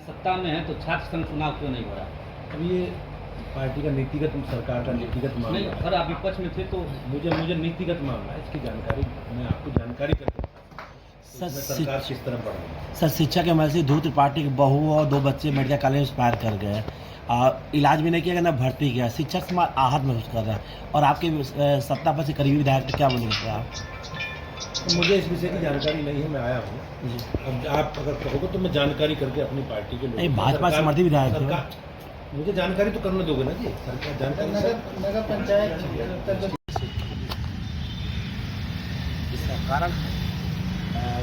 सत्ता में है तो छात्र संघ चुनाव क्यों नहीं हो रहा? अब ये पार्टी का नीतिगत, सरकार का नीतिगत मामला नहीं, है। अगर आप विपक्ष में थे तो मुझे नीतिगत मामला है, इसकी जानकारी मैं आपको जानकारी करके सरकार किस तरह बढ़ रही है। सर, शिक्षा के मंत्री ध्रुव त्रिपाठी की बहू और 2 बच्चे मेडिकल कॉलेज में एक्सपायर कर गए। इलाज भी नहीं किया गया, ना भर्ती किया। शिक्षक समाज आहत महसूस कर रहा है और आपके सत्ता पर से करीबी विधायक तो क्या बोलेंगे आप? तो मुझे इस विषय की जानकारी नहीं है, मैं आया हूँ। अब आप अगर कहोगे तो मैं जानकारी करके अपनी पार्टी के लोगों भाजपा समर्थित विधायक थे, मुझे जानकारी तो करने दोगे ना जी। सरकार जानकारी नगर पंचायत इसका कारण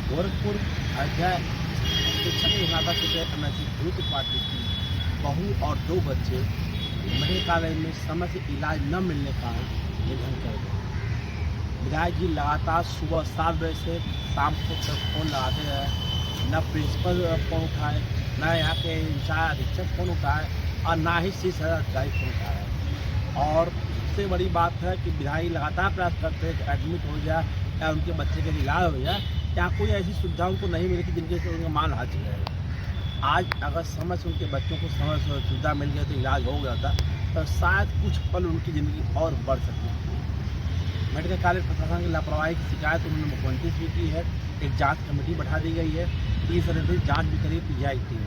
गोरखपुर अध्यक्ष शिक्षक विभाग के ध्रुव त्रिपाठी की बहू और 2 बच्चे मेडिकल कॉलेज में समय से इलाज न मिलने का निधन कर गए। विधायक जी लगातार सुबह 7 बजे से शाम को तक फोन लगाते रहे, न प्रिंसिपल फोन उठाए, न यहाँ के इंचार्ज अधीक्षक फोन उठाए और ना ही शीर्ष अधिकारी फोन उठाए। और सबसे बड़ी बात है कि विधायक लगातार प्रयास करते हैं कि एडमिट हो जाए या उनके बच्चे के इलाज हो जाए, क्या कोई ऐसी सुविधा उनको नहीं मिलेगी जिनके से उनका मान हासिल है। आज अगर समय से उनके बच्चों को समय से सुविधा मिल गई तो इलाज हो गया था, तो शायद कुछ पल उनकी ज़िंदगी और बढ़ सकती थी। मेडिकल कॉलेज प्रशासन की लापरवाही की शिकायत उन्होंने मुख्यमंत्री से की है। एक जांच कमेटी बैठा दी गई है, 30 सदस्यीय जांच भी करी पीजीआई टीम।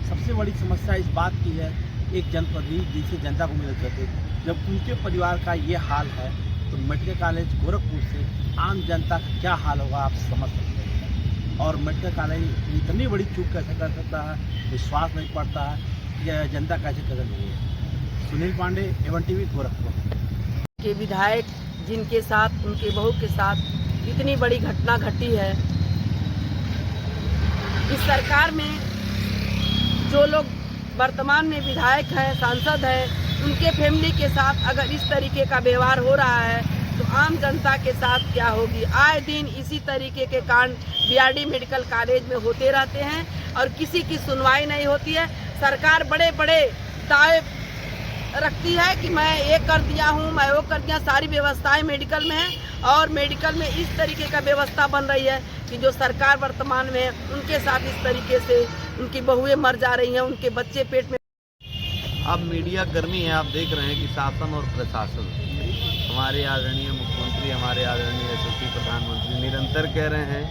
सबसे बड़ी समस्या इस बात की है, एक जनप्रतिनिधि जिसे जनता को मिल सकते, जब उनके परिवार का ये हाल है तो मेडिकल कॉलेज गोरखपुर से आम जनता का क्या हाल होगा आप समझ सकते हैं। और मेडिकल कॉलेज इतनी बड़ी चूक कैसे कर सकता है, विश्वास नहीं पड़ता है, यह जनता कैसे कर रही है। सुनील पांडे, एवन टीवी, गोरखपुर। के विधायक जिनके साथ उनके बहू के साथ इतनी बड़ी घटना घटी है, इस सरकार में जो लोग वर्तमान में विधायक हैं, सांसद हैं, उनके फैमिली के साथ अगर इस तरीके का व्यवहार हो रहा है तो आम जनता के साथ क्या होगी। आए दिन इसी तरीके के कांड बीआरडी मेडिकल कॉलेज में होते रहते हैं और किसी की सुनवाई नहीं होती है। सरकार बड़े बड़े दावे रखती है कि मैं ये कर दिया हूँ, मैं वो कर दिया, सारी व्यवस्थाएं मेडिकल में हैं और मेडिकल में इस तरीके का व्यवस्था बन रही है कि जो सरकार वर्तमान में उनके साथ इस तरीके से उनकी बहुएं मर जा रही हैं, उनके बच्चे पेट में। अब मीडिया कर्मी हैं, आप देख रहे हैं कि शासन और प्रशासन, हमारे आदरणीय मुख्यमंत्री, हमारे आदरणीय यशस्वी प्रधानमंत्री निरंतर कह रहे हैं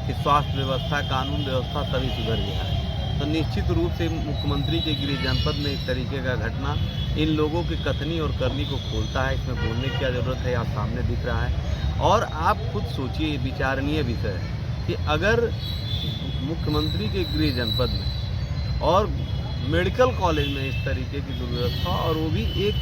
कि स्वास्थ्य व्यवस्था, कानून व्यवस्था सभी सुधर गया है। तो निश्चित रूप से मुख्यमंत्री के गृह जनपद में इस तरीके का घटना इन लोगों की कथनी और करनी को खोलता है। इसमें बोलने की क्या ज़रूरत है, यहाँ सामने दिख रहा है। और आप खुद सोचिए, विचारणीय विषय है कि अगर मुख्यमंत्री के गृह जनपद में और मेडिकल कॉलेज में इस तरीके की दुर्व्यवस्था, और वो भी एक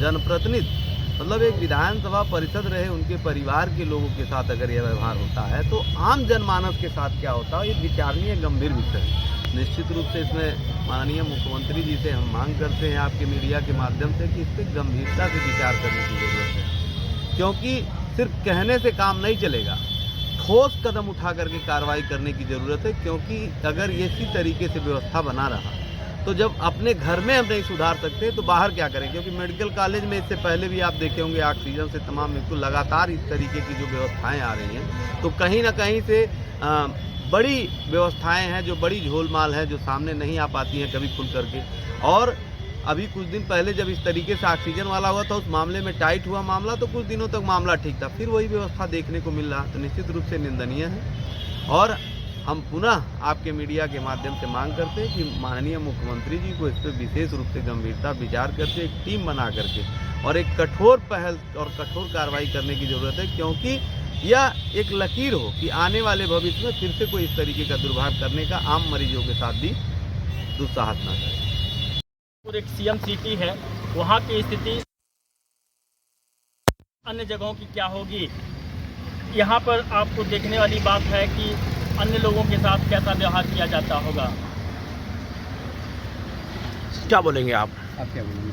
जनप्रतिनिधि, मतलब एक विधानसभा परिषद रहे उनके परिवार के लोगों के साथ अगर यह व्यवहार होता है तो आम जनमानस के साथ क्या होता है, ये विचारणीय गंभीर विषय है। निश्चित रूप से इसमें माननीय मुख्यमंत्री जी से हम मांग करते हैं आपके मीडिया के माध्यम से कि इस पर गंभीरता से विचार करने की ज़रूरत है, क्योंकि सिर्फ कहने से काम नहीं चलेगा, ठोस कदम उठा करके कार्रवाई करने की ज़रूरत है। क्योंकि अगर इसी तरीके से व्यवस्था बना रहा तो जब अपने घर में हम नहीं सुधार सकते तो बाहर क्या करें। क्योंकि मेडिकल कॉलेज में इससे पहले भी आप देखे होंगे ऑक्सीजन से तमाम बिल्कुल लगातार इस तरीके की जो व्यवस्थाएं आ रही हैं, तो कहीं ना कहीं से बड़ी व्यवस्थाएं हैं जो बड़ी झोलमाल है, जो सामने नहीं आ पाती हैं कभी खुल करके। और अभी कुछ दिन पहले जब इस तरीके से ऑक्सीजन वाला हुआ था, उस मामले में टाइट हुआ मामला, तो कुछ दिनों तक मामला ठीक था, फिर वही व्यवस्था देखने को मिल रहा, तो निश्चित रूप से निंदनीय है। और हम पुनः आपके मीडिया के माध्यम से मांग करते हैं कि माननीय मुख्यमंत्री जी को इस पर विशेष रूप से गंभीरता विचार करके एक टीम बना करके और एक कठोर पहल और कठोर कार्रवाई करने की ज़रूरत है। क्योंकि यह एक लकीर हो कि आने वाले भविष्य में फिर से कोई इस तरीके का दुर्भाग्य करने का आम मरीजों के साथ भी दुस्साहस न करे। एक सीएम सिटी है, वहाँ की स्थिति अन्य जगहों की क्या होगी। यहाँ पर आपको देखने वाली बात है कि अन्य लोगों के साथ कैसा व्यवहार किया जाता होगा। क्या बोलेंगे आप क्या बोलेंगे?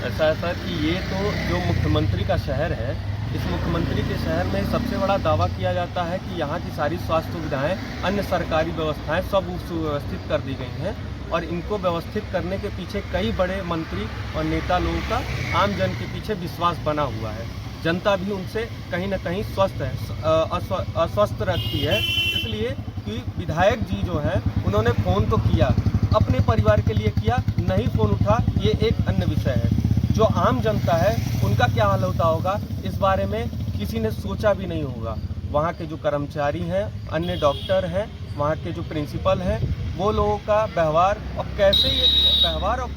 ऐसा है सर कि ये तो जो मुख्यमंत्री का शहर है, इस मुख्यमंत्री के शहर में सबसे बड़ा दावा किया जाता है कि यहाँ की सारी स्वास्थ्य सुविधाएं, अन्य सरकारी व्यवस्थाएं सब सुव्यवस्थित कर दी गई हैं और इनको व्यवस्थित करने के पीछे कई बड़े मंत्री और नेता लोगों का आम जन के पीछे विश्वास बना हुआ है। जनता भी उनसे कहीं ना कहीं अस्वस्थ रहती है। इसलिए कि विधायक जी जो हैं उन्होंने फ़ोन तो किया, अपने परिवार के लिए किया, नहीं फ़ोन उठा, ये एक अन्य विषय है। जो आम जनता है उनका क्या हाल होता होगा इस बारे में किसी ने सोचा भी नहीं होगा। वहाँ के जो कर्मचारी हैं, अन्य डॉक्टर हैं, वहाँ के जो प्रिंसिपल हैं, वो लोगों का व्यवहार और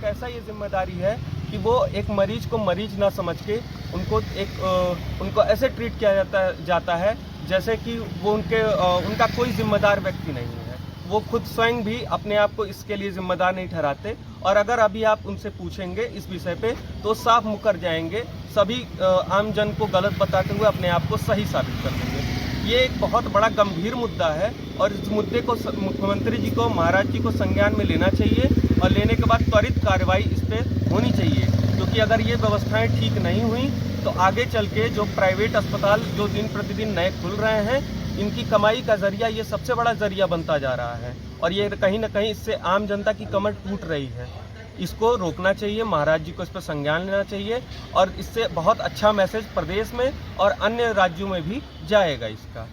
कैसा ये जिम्मेदारी है कि वो एक मरीज को मरीज ना समझ के उनको ऐसे ट्रीट किया जाता है जैसे कि वो उनका कोई जिम्मेदार व्यक्ति नहीं है। वो खुद स्वयं भी अपने आप को इसके लिए जिम्मेदार नहीं ठहराते, और अगर अभी आप उनसे पूछेंगे इस विषय पे तो साफ मुकर जाएंगे, सभी आम जन को गलत बताते हुए अपने आप को सही साबित कर देंगे। ये एक बहुत बड़ा गंभीर मुद्दा है और इस मुद्दे को मुख्यमंत्री जी को, महाराज जी को संज्ञान में लेना चाहिए और लेने के बाद त्वरित कार्रवाई इस पर होनी चाहिए, क्योंकि अगर ये व्यवस्थाएं ठीक नहीं हुई तो आगे चल के जो प्राइवेट अस्पताल जो दिन प्रतिदिन नए खुल रहे हैं, इनकी कमाई का जरिया ये सबसे बड़ा जरिया बनता जा रहा है और ये कहीं ना कहीं इससे आम जनता की कमर टूट रही है। इसको रोकना चाहिए, महाराज जी को इस पर संज्ञान लेना चाहिए और इससे बहुत अच्छा मैसेज प्रदेश में और अन्य राज्यों में भी जाएगा इसका।